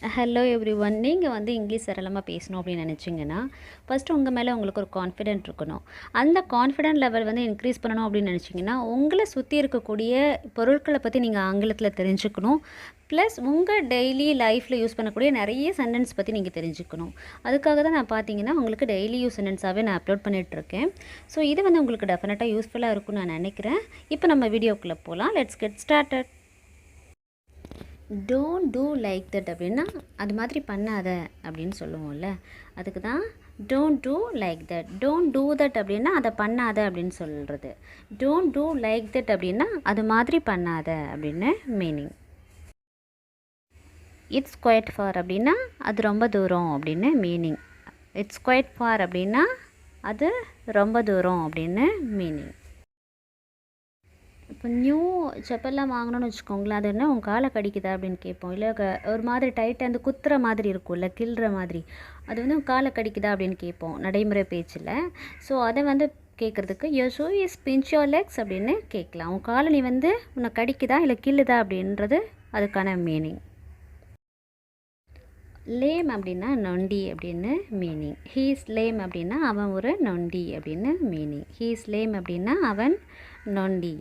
Hello everyone. நீங்கள் வந்து English சரளமாக பேசணும் அப்படின்னு நினச்சிங்கன்னா ஃபஸ்ட்டு உங்கள் மேலே உங்களுக்கு ஒரு கான்ஃபிடென்ட் இருக்கணும். அந்த கான்ஃபிடென்ட் லெவல் வந்து இன்க்ரீஸ் பண்ணணும் அப்படின்னு நினச்சிங்கன்னா உங்களை சுற்றி இருக்கக்கூடிய பொருட்களை பற்றி நீங்கள் ஆங்கிலத்தில் தெரிஞ்சுக்கணும். ப்ளஸ் உங்கள் டெய்லி லைஃப்பில் யூஸ் பண்ணக்கூடிய நிறைய சென்டென்ஸ் பற்றி நீங்கள் தெரிஞ்சுக்கணும். அதுக்காக தான் நான் பார்த்தீங்கன்னா உங்களுக்கு டெய்லி யூஸ் சென்டென்ஸாகவே நான் அப்லோட் பண்ணிகிட்ருக்கேன். ஸோ இது வந்து உங்களுக்கு டெஃபினட்டாக யூஸ்ஃபுல்லாக இருக்கும்னு நான் நினைக்கிறேன். இப்போ நம்ம வீடியோக்குள்ளே போகலாம். Let's get started. Don't do like that அப்படின்னா அது மாதிரி பண்ணாத அப்படின்னு சொல்லுவோம்ல, அதுக்கு தான் don't do like that. Don't do that அப்படின்னா அதை பண்ணாத அப்படின்னு சொல்கிறது. டோன்ட் டூ லைக் தட் அப்படின்னா அது மாதிரி பண்ணாத அப்படின்னு மீனிங். இட்ஸ் குவைட் ஃபார் அப்படின்னா அது ரொம்ப தூரம் அப்படின்னு மீனிங். இட்ஸ் குவைட் ஃபார் அப்படின்னா அது ரொம்ப தூரம் அப்படின்னு மீனிங். இப்போ நியூ செப்பல்லாம் வாங்கணும்னு வச்சுக்கோங்களேன், அது என்ன உங்கள் காலை கடிக்குதா அப்படின்னு கேட்போம். இல்லை ஒரு மாதிரி டைட்டாக அந்த குத்துற மாதிரி இருக்கும்ல, கிள்ற மாதிரி, அது வந்து உங்கள் காலை கடிக்குதா அப்படின்னு கேட்போம் நடைமுறை பேச்சில். ஸோ அதை வந்து கேட்குறதுக்கு your shoe is pinch your legs அப்படின்னு கேட்கலாம். உன் காலை நீ வந்து உன்னை கடிக்குதா இல்லை கிள்ளுதா அப்படின்றது அதுக்கான மீனிங். லேம் அப்படின்னா நொண்டி அப்படின்னு மீனிங். ஹீஸ் லேம் அப்படின்னா அவன் ஒரு நொண்டி அப்படின்னு மீனிங். ஹீஸ் லேம் அப்படின்னா அவன் நொண்டி.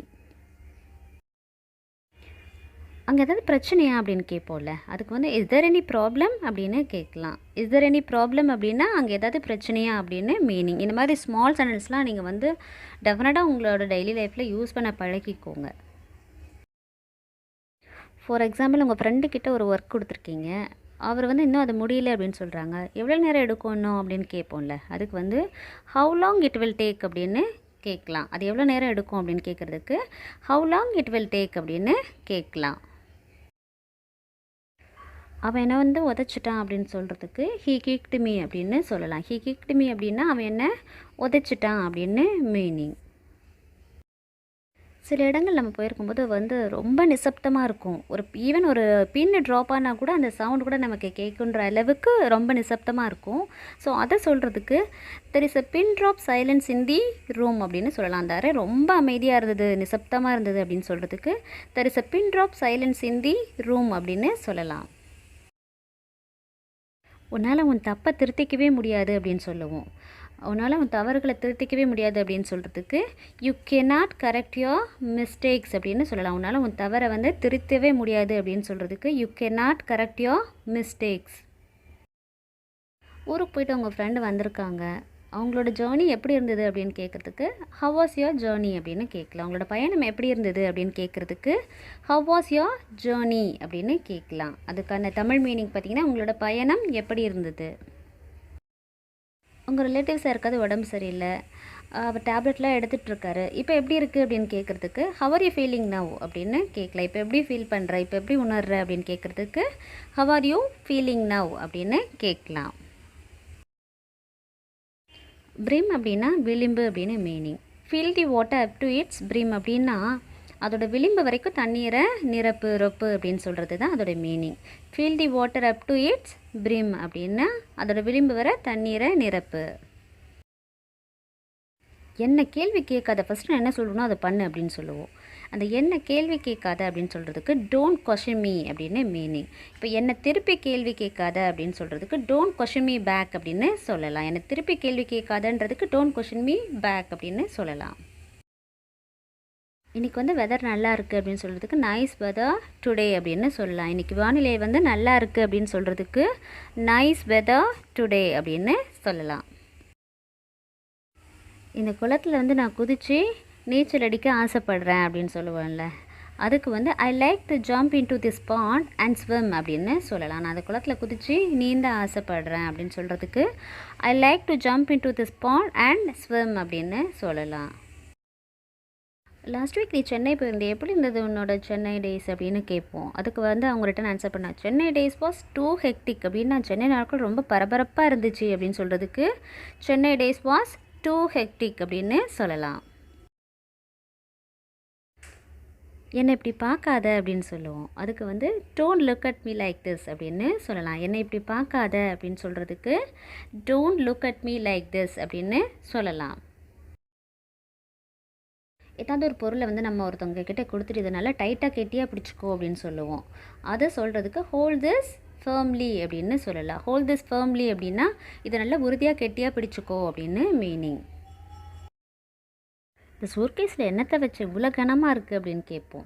அங்கே ஏதாவது பிரச்சனையா அப்படின்னு கேட்போம்ல, அதுக்கு வந்து இஸ் தேர் எனி ப்ராப்ளம் அப்படின்னு கேட்கலாம். இஸ் தேர் எனி ப்ராப்ளம் அப்படின்னா அங்கே ஏதாவது பிரச்சனையா அப்படின்னு மீனிங். இந்த மாதிரி ஸ்மால் சென்டென்ஸ்லாம் நீங்கள் வந்து டெஃபினட்டாக உங்களோட டெய்லி லைஃப்பில் யூஸ் பண்ண பழகிக்கோங்க. ஃபார் எக்ஸாம்பிள், உங்கள் ஃப்ரெண்டுக்கிட்ட ஒரு ஒர்க் கொடுத்துருக்கீங்க, அவர் வந்து இன்னும் அது முடியல அப்படின்னு சொல்கிறாங்க. எவ்வளோ நேரம் எடுக்கும் இன்னும் அப்படின்னு கேட்போம்ல, அதுக்கு வந்து how long it will take அப்படின்னு கேட்கலாம். அது எவ்வளோ நேரம் எடுக்கும் அப்படின்னு கேட்குறதுக்கு how long it will take அப்படின்னு கேட்கலாம். அவன் என்ன வந்து உதைச்சிட்டான் அப்படின்னு சொல்கிறதுக்கு ஹீ கிக்டு மீ அப்படின்னு சொல்லலாம். ஹீ கிக்டு மீ அப்படின்னா அவன் என்ன உதைச்சிட்டான் அப்படின்னு மீனிங். சில இடங்கள் நம்ம போயிருக்கும்போது வந்து ரொம்ப நிசப்தமாக இருக்கும். ஈவன் ஒரு பின்னு ட்ராப் ஆனால் கூட அந்த சவுண்ட் கூட நமக்கு கேட்குன்ற அளவுக்கு ரொம்ப நிசப்தமாக இருக்கும். ஸோ அதை சொல்கிறதுக்கு there is a bin drop silence in the room அப்படின்னு சொல்லலாம். அந்த அறை ரொம்ப அமைதியாக இருந்தது, நிசப்தமாக இருந்தது அப்படின்னு சொல்கிறதுக்கு there is a bin drop silence in the room அப்படின்னு சொல்லலாம். உன்னால் உன் தப்பை திருத்திக்கவே முடியாது அப்படின்னு சொல்லுவோம். உன்னால் உன் தவறுகளை திருத்திக்கவே முடியாது அப்படின்னு சொல்கிறதுக்கு you cannot correct your mistakes அப்படின்னு சொல்லலாம். உன்னால் உன் தவறை வந்து திருத்தவே முடியாது அப்படின்னு சொல்கிறதுக்கு you cannot correct your mistakes. ஊருக்கு போய்ட்டு உங்கள் ஃப்ரெண்டு வந்திருக்காங்க, அவங்களோட ஜேர்னி எப்படி இருந்தது அப்படின்னு கேட்குறதுக்கு ஹவ் வாஸ் யோர் ஜேர்னி அப்படின்னு கேட்கலாம். அவங்களோட பயணம் எப்படி இருந்தது அப்படின்னு கேட்குறதுக்கு ஹவ் வாஸ் யோர் ஜேர்னி அப்படின்னு கேட்கலாம். அதுக்கான தமிழ் மீனிங் பார்த்திங்கன்னா உங்களோட பயணம் எப்படி இருந்தது. உங்கள் ரிலேட்டிவ்ஸ் யாருக்காவது உடம்பு சரியில்லை, அவர் டேப்லெட்லாம் எடுத்துகிட்ருக்காரு, இப்போ எப்படி இருக்குது அப்படின்னு கேட்குறதுக்கு how are you feeling now அப்படின்னு கேட்கலாம். இப்போ எப்படி ஃபீல் பண்ணுற, இப்போ எப்படி உணர்ற அப்படின்னு கேட்குறதுக்கு how are you feeling now அப்படின்னு கேட்கலாம். பிரிம் அப்படின்னா விளிம்பு அப்படின்னு meaning. Fill the water up to it's brim அப்படின்னா அதோட விளிம்பு வரைக்கும் தண்ணீரை நிரப்பு ரொப்பு அப்படின்னு சொல்கிறது தான் அதோட meaning. Fill the water up to it's brim அப்படின்னா அதோட விளிம்பு வர தண்ணீரை நிரப்பு. என்ன கேள்வி கேட்காத, ஃபஸ்ட்டு நான் என்ன சொல்லணும் அதை பண்ணு அப்படின்னு சொல்லுவோம். அந்த என்ன கேள்வி கேட்காத அப்படின்னு சொல்கிறதுக்கு டோன்ட் கொஷின் மீ அப்படின்னு மீனிங். இப்போ என்னை திருப்பி கேள்வி கேட்காத அப்படின்னு சொல்கிறதுக்கு டோன்ட் கொஷின் மீ பேக் அப்படின்னு சொல்லலாம். என்னை திருப்பி கேள்வி கேட்காதன்றதுக்கு டோன்ட் கொஷின் மீ பேக் அப்படின்னு சொல்லலாம். இன்றைக்கி வந்து வெதர் நல்லா இருக்குது அப்படின்னு சொல்கிறதுக்கு நைஸ் வெதர் டுடே அப்படின்னு சொல்லலாம். இன்றைக்கி வானிலை வந்து நல்லா இருக்குது அப்படின்னு சொல்கிறதுக்கு நைஸ் வெதர் டுடே அப்படின்னு சொல்லலாம். இந்த குளத்தில் வந்து நான் குதித்து நீச்சல் அடிக்க ஆசைப்படுறேன் அப்படின்னு சொல்லுவேன்ல, அதுக்கு வந்து I like to jump in to this bond and swim அப்படின்னு சொல்லலாம். நான் அந்த குளத்தில் குதித்து நீந்த ஆசைப்படுறேன் அப்படின்னு சொல்கிறதுக்கு I like to jump in to this bond and swim அப்படின்னு சொல்லலாம். லாஸ்ட் வீக் நீ சென்னை போயிருந்தே, எப்படி இருந்தது உன்னோட சென்னை டேஸ் அப்படின்னு கேட்போம். அதுக்கு வந்து அவங்க ரிட்டன் ஆன்சர் பண்ணா Chennai days was too hectic அப்படின்னு, நான் சென்னை நாட்கள் ரொம்ப பரபரப்பாக இருந்துச்சு அப்படின்னு சொல்கிறதுக்கு Chennai days was too hectic அப்படின்னு சொல்லலாம். என்னை இப்படி பார்க்காத அப்படின்னு சொல்லுவோம். அதுக்கு வந்து don't look at me like this அப்படின்னு சொல்லலாம். என்னை இப்படி பார்க்காத அப்படின்னு சொல்கிறதுக்கு don't look at me like this அப்படின்னு சொல்லலாம். ஏதாவது ஒரு பொருளை வந்து நம்ம ஒருத்தவங்க கிட்டே கொடுத்துட்டு இதனால் டைட்டாக கெட்டியாக பிடிச்சிக்கோ அப்படின்னு சொல்லுவோம். அதை சொல்கிறதுக்கு ஹோல்ட் திஸ் ஃபர்ம்லி அப்படின்னு சொல்லலாம். ஹோல்ட் திஸ் ஃபர்ம்லி அப்படின்னா இதை நல்லா உறுதியாக கெட்டியாக பிடிச்சிக்கோ அப்படின்னு மீனிங். இந்த சூட்கேஸில் என்னத்தை வச்சு இவ்வளோ கனமாக இருக்குது அப்படின்னு கேட்போம்.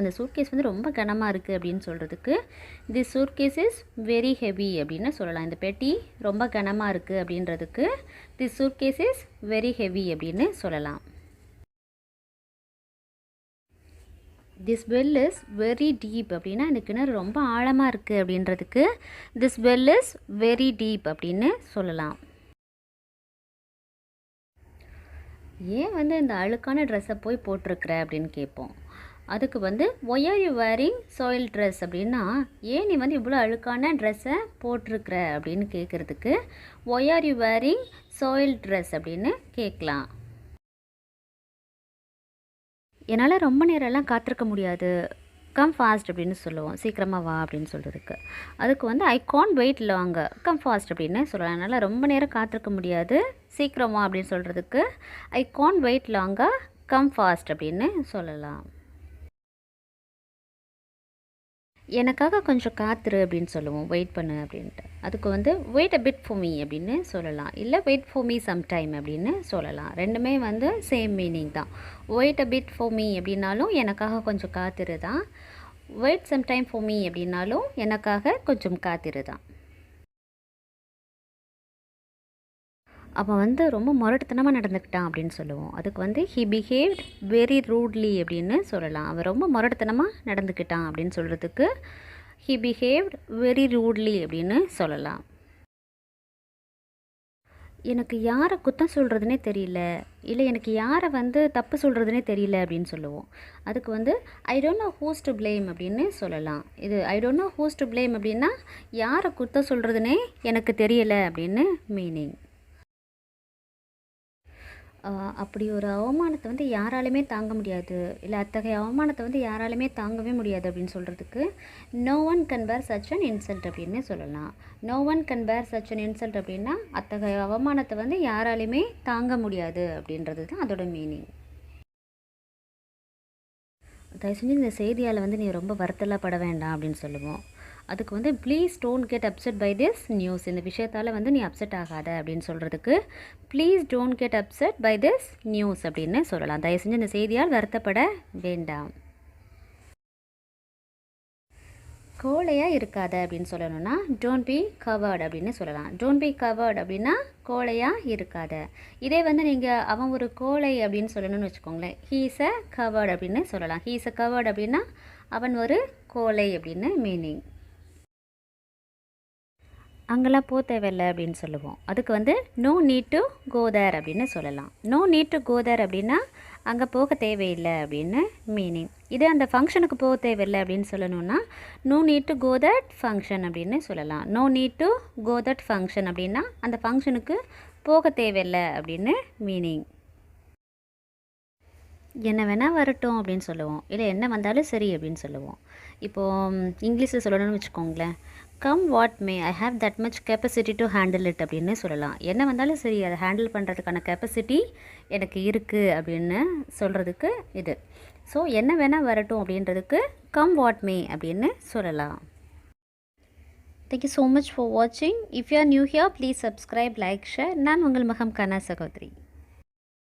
இந்த சூட்கேஸ் வந்து ரொம்ப கனமாக இருக்குது அப்படின்னு சொல்கிறதுக்கு தி சூட்கேஸ் இஸ் வெரி ஹெவி அப்படின்னு சொல்லலாம். இந்த பெட்டி ரொம்ப கனமாக இருக்குது அப்படின்றதுக்கு தி சூட்கேஸ் இஸ் வெரி ஹெவி அப்படின்னு சொல்லலாம். This well is very deep அப்படின்னா இந்த கிணறு ரொம்ப ஆழமாக இருக்குது அப்படின்றதுக்கு this well is very deep அப்படின்னு சொல்லலாம். ஏன் வந்து இந்த அழுக்கான ட்ரெஸ்ஸை போய் போட்டிருக்கிற அப்படின்னு கேட்போம். அதுக்கு வந்து why are you wearing soiled dress அப்படின்னா ஏன் நீ வந்து இவ்வளோ அழுக்கான ட்ரெஸ்ஸை போட்டிருக்கிற அப்படின்னு கேட்குறதுக்கு why are you wearing soiled dress அப்படின்னு கேட்கலாம். என்னால் ரொம்ப நேரம்லாம் காத்திருக்க முடியாது, கம் ஃபாஸ்ட் அப்படின்னு சொல்லுவோம். சீக்கிரமாக வா அப்படின்னு சொல்கிறதுக்கு அதுக்கு வந்து I can't wait longer, come fast அப்படின்னு சொல்லலாம். அதனால் ரொம்ப நேரம் காத்திருக்க முடியாது, சீக்கிரமா அப்படின்னு சொல்கிறதுக்கு I can't wait longer, come fast அப்படின்னு சொல்லலாம். எனக்காக கொஞ்சம் காத்துரு அப்படின்னு சொல்லுவோம், வெயிட் பண்ணு அப்படின்ட்டு. அதுக்கு வந்து wait a bit for me அப்படின்னு சொல்லலாம், இல்லை wait for me some time அப்படின்னு சொல்லலாம். ரெண்டுமே வந்து சேம் மீனிங் தான். Wait a bit for me அப்படின்னாலும் எனக்காக கொஞ்சம் காத்துரு தான், wait some time for me அப்படின்னாலும் எனக்காக கொஞ்சம் காத்திரு தான். அவன் வந்து ரொம்ப முரட்டுத்தனமாக நடந்துக்கிட்டான் அப்படின்னு சொல்லுவோம். அதுக்கு வந்து ஹி பிஹேவ்ட் வெரி ரூட்லி அப்படின்னு சொல்லலாம். அவன் ரொம்ப முரட்டுத்தனமாக நடந்துக்கிட்டான் அப்படின்னு சொல்கிறதுக்கு ஹி பிஹேவ்ட் வெரி ரூட்லி அப்படின்னு சொல்லலாம். எனக்கு யாரை குத்தம் சொல்கிறதுனே தெரியல, இல்லை எனக்கு யாரை வந்து தப்பு சொல்கிறதுனே தெரியல அப்படின்னு சொல்லுவோம். அதுக்கு வந்து I don't know whose to blame அப்படின்னு சொல்லலாம். இது I don't know whose to blame அப்படின்னா யாரை குத்தம் சொல்கிறதுனே எனக்கு தெரியலை அப்படின்னு மீனிங். அப்படி ஒரு அவமானத்தை வந்து யாராலுமே தாங்க முடியாது, இல்லை அத்தகைய அவமானத்தை வந்து யாராலுமே தாங்கவே முடியாது அப்படின்னு சொல்கிறதுக்கு no one can bear such an insult அப்படின்னு சொல்லலாம். No one can bear such an insult அப்படின்னா அத்தகைய அவமானத்தை வந்து யாராலுமே தாங்க முடியாது அப்படின்றது தான் அதோட மீனிங். தயவு செஞ்சு இந்த செய்தியால் வந்து நீ ரொம்ப வருத்தப்பட வேண்டாம் அப்படின்னு சொல்லுவோம். அதுக்கு வந்து please don't get upset by this news, இந்த விஷயத்தால் வந்து நீ அப்செட் ஆகாத அப்படின்னு சொல்கிறதுக்கு please don't get upset by this news அப்படின்னு சொல்லலாம். தயவு செஞ்சு இந்த செய்தியால் வருத்தப்பட வேண்டாம். கோழையாக இருக்காத அப்படின்னு சொல்லணும்னா டோன்ட் பி கவர்ட் அப்படின்னு சொல்லலாம். டோன்ட் பி கவர்ட் அப்படின்னா கோழையாக இருக்காத. இதே வந்து நீங்கள் அவன் ஒரு கோழை அப்படின்னு சொல்லணும்னு வச்சுக்கோங்களேன், ஹீ இஸ் அ கவர்ட் அப்படின்னு சொல்லலாம். ஹீ இஸ் அ கவர்ட் அப்படின்னா அவன் ஒரு கோழை அப்படின்னு மீனிங். அங்கெல்லாம் போக தேவையில்லை அப்படின்னு சொல்லுவோம். அதுக்கு வந்து நோ நீட் டு கோ தேர் அப்படின்னு சொல்லலாம். நோ நீட் டு கோ தேர் அப்படின்னா அங்கே போக தேவையில்லை அப்படின்னு மீனிங். இதே அந்த ஃபங்க்ஷனுக்கு போக தேவையில்லை அப்படின்னு சொல்லணும்னா no need to go that function அப்படின்னு சொல்லலாம். No need to go that function அப்படின்னா அந்த ஃபங்க்ஷனுக்கு போக தேவையில்லை அப்படின்னு மீனிங். என்ன வேணால் வரட்டும் அப்படின்னு சொல்லுவோம், இல்லை என்ன வந்தாலும் சரி அப்படின்னு சொல்லுவோம். இப்போது இங்கிலீஷில் சொல்லணும்னு வச்சுக்கோங்களேன், come what May I have that much capacity to handle it அப்படின்னு சொல்லலாம். என்ன வந்தாலும் சரி அதை ஹேண்டில் பண்ணுறதுக்கான கெப்பாசிட்டி எனக்கு இருக்குது அப்படின்னு சொல்கிறதுக்கு இது. ஸோ என்ன வேணால் வரட்டும் அப்படின்றதுக்கு கம் வாட் மே அப்படின்னு சொல்லலாம். தேங்க்யூ ஸோ மச் ஃபார் வாட்சிங். If you are new here please subscribe, like, share. நான் உங்கள் மகம் கனா சகோதரி.